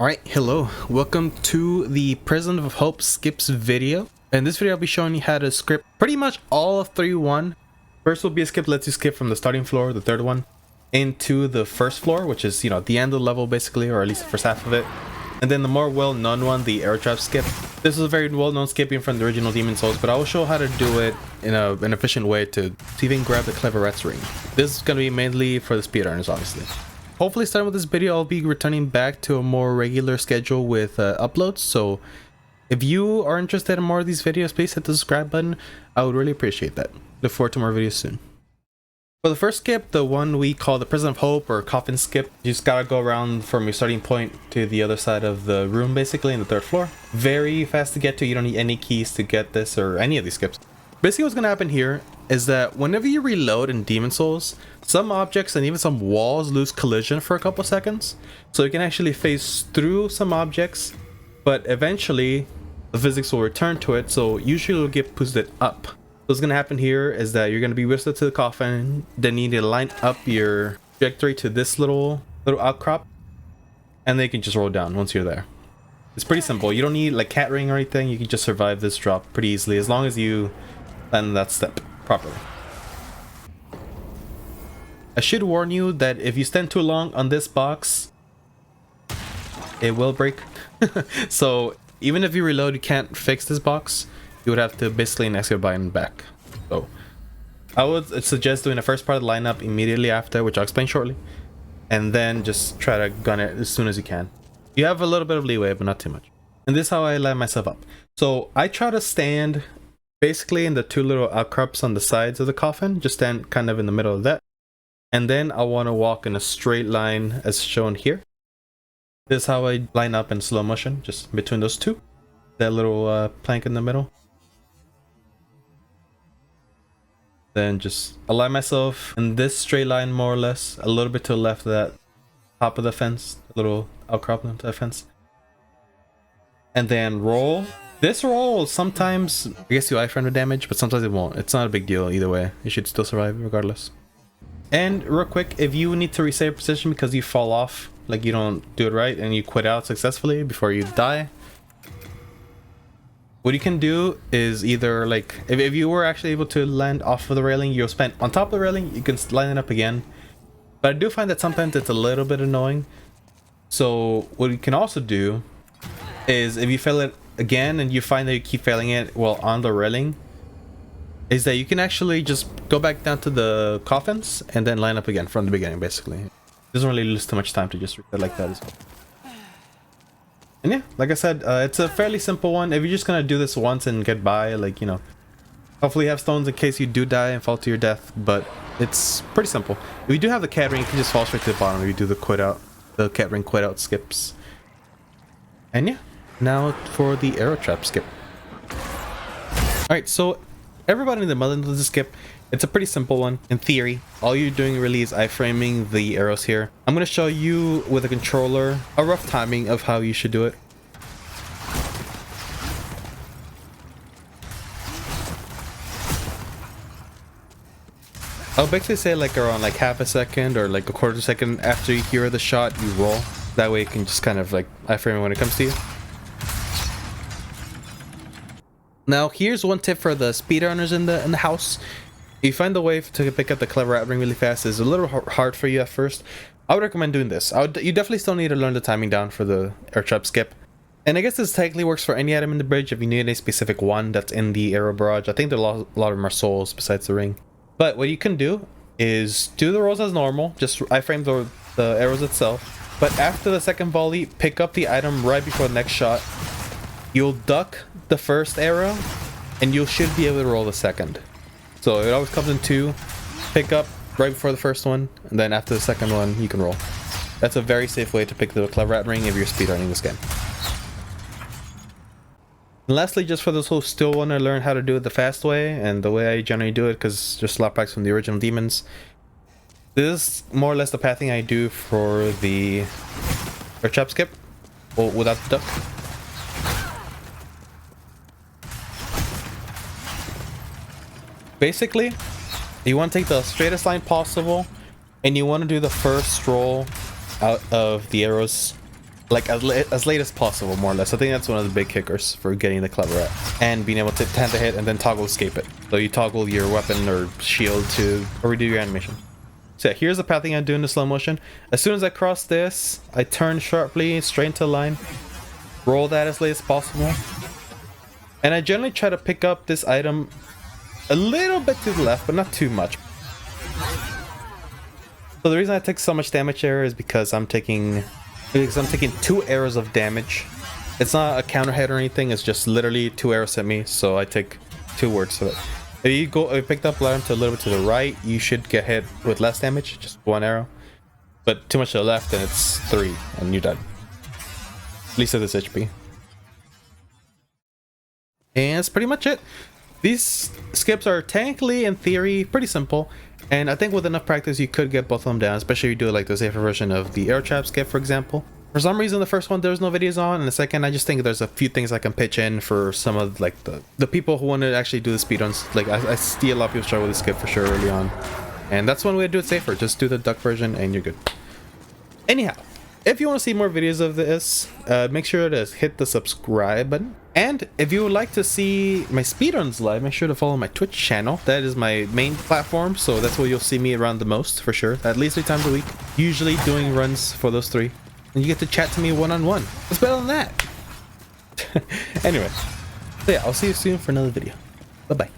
Alright, hello. Welcome to the Prison of Hope Skips video. In this video I'll be showing you how to script pretty much all of 3-1. First will be a skip lets you skip from the starting floor, the third one, into the first floor, which is, the end of the level basically, or at least the first half of it. And then the more well-known one, the arrow trap skip. This is a very well-known skipping from the original Demon Souls, but I will show how to do it in an efficient way to even grab the Clever Rat's ring. This is going to be mainly for the speedrunners, obviously. Hopefully starting with this video, I'll be returning back to a more regular schedule with uploads. So if you are interested in more of these videos, please hit the subscribe button. I would really appreciate that. Look forward to more videos soon. For the first skip, the one we call the Prison of Hope or Coffin Skip, you just gotta go around from your starting point to the other side of the room, basically, in the third floor. Very fast to get to. You don't need any keys to get this or any of these skips. Basically what's gonna happen here is that whenever you reload in Demon Souls, some objects and even some walls lose collision for a couple seconds. So you can actually phase through some objects, but eventually the physics will return to it, so usually it'll get boosted up. What's gonna happen here is that you're gonna be whisked to the coffin, then you need to line up your trajectory to this little outcrop, and then you can just roll down once you're there. It's pretty simple. You don't need like cat ring or anything. You can just survive this drop pretty easily as long as you land that step properly. I should warn you that if you stand too long on this box, it will break. So even if you reload, you can't fix this box. You would have to basically an escape button back. So I would suggest doing the first part of the lineup immediately after, which I'll explain shortly, and then just try to gun it as soon as you can. You have a little bit of leeway, but not too much. And this is how I line myself up. So I try to stand basically in the two little outcrops on the sides of the coffin, just stand kind of in the middle of that. And then I want to walk in a straight line as shown here. This is how I line up in slow motion, just between those two. That little plank in the middle. Then just align myself in this straight line more or less, a little bit to the left of that top of the fence, a little outcrop into the fence. And then roll. This roll sometimes, I guess you iframe the damage, but sometimes it won't. It's not a big deal either way. You should still survive regardless. And real quick, if you need to reset your position because you fall off, like you don't do it right and you quit out successfully before you die, what you can do is either like, if you were actually able to land off of the railing, you'll spend on top of the railing, you can line it up again. But I do find that sometimes it's a little bit annoying. So what you can also do is if you fail it again and you find that you keep failing it while on the railing, is that you can actually just go back down to the coffins and then line up again from the beginning, basically. It doesn't really lose too much time to just reset like that as well. And yeah, like I said, it's a fairly simple one. If you're just gonna do this once and get by, like, hopefully you have stones in case you do die and fall to your death, but it's pretty simple. If you do have the cat ring, you can just fall straight to the bottom if you do the cat ring quit out skips. And yeah, now for the arrow trap skip. Alright, so everybody in the mother does the skip. It's a pretty simple one in theory. All you're doing really is iframing the arrows here. I'm going to show you with a controller a rough timing of how you should do it. I'll basically say like around like half a second or like a quarter of a second after you hear the shot, you roll. That way you can just kind of like iframe it when it comes to you. Now here's one tip for the speedrunners in the house. If you find the way to pick up the Clever Rat ring really fast is a little hard for you at first, I would recommend doing this. You definitely still need to learn the timing down for the air trap skip. And I guess this technically works for any item in the bridge if you need a specific one that's in the arrow barrage. I think there are a lot of them are souls besides the ring. But what you can do is do the rolls as normal, just iframe the arrows itself. But after the second volley, pick up the item right before the next shot. You'll duck the first arrow and you should be able to roll the second. So it always comes in two. Pick up right before the first one, and then after the second one you can roll. That's a very safe way to pick the Clever Rat ring if you're speedrunning this game. And lastly, just for those who still want to learn how to do it the fast way and the way I generally do it, because there's a lot of practice from the original demons, this is more or less the pathing I do for the trap skip, well, without the duck. Basically, you want to take the straightest line possible, and you want to do the first roll out of the arrows like as late as possible, more or less. I think that's one of the big kickers for getting the clever at, and being able to tend to hit and then toggle escape it. So you toggle your weapon or shield to redo your animation. So yeah, here's the pathing I do in the slow motion. As soon as I cross this, I turn sharply straight into a line, roll that as late as possible, and I generally try to pick up this item a little bit to the left, but not too much. So the reason I take so much damage there is because I'm taking 2 arrows of damage. It's not a counter hit or anything, it's just literally 2 arrows at me, so I take 2 words of it. If you picked up Latria to a little bit to the right, you should get hit with less damage, just 1 arrow. But too much to the left and it's 3 and you're dead. At least at this HP. And that's pretty much it. These skips are technically, in theory, pretty simple, and I think with enough practice you could get both of them down, especially if you do like the safer version of the air trap skip, for example. For some reason the first one there's no videos on, and the second I just think there's a few things I can pitch in for some of like the people who want to actually do the speedruns. Like I see a lot of people struggle with the skip for sure early on, and that's one way to do it safer. Just do the duck version and you're good. Anyhow, if you want to see more videos of this, make sure to hit the subscribe button. And if you would like to see my speedruns live, make sure to follow my Twitch channel. That is my main platform, so that's where you'll see me around the most, for sure. At least 3 times a week. Usually doing runs for those 3. And you get to chat to me one-on-one. What's better than that? Anyway, so yeah, I'll see you soon for another video. Bye-bye.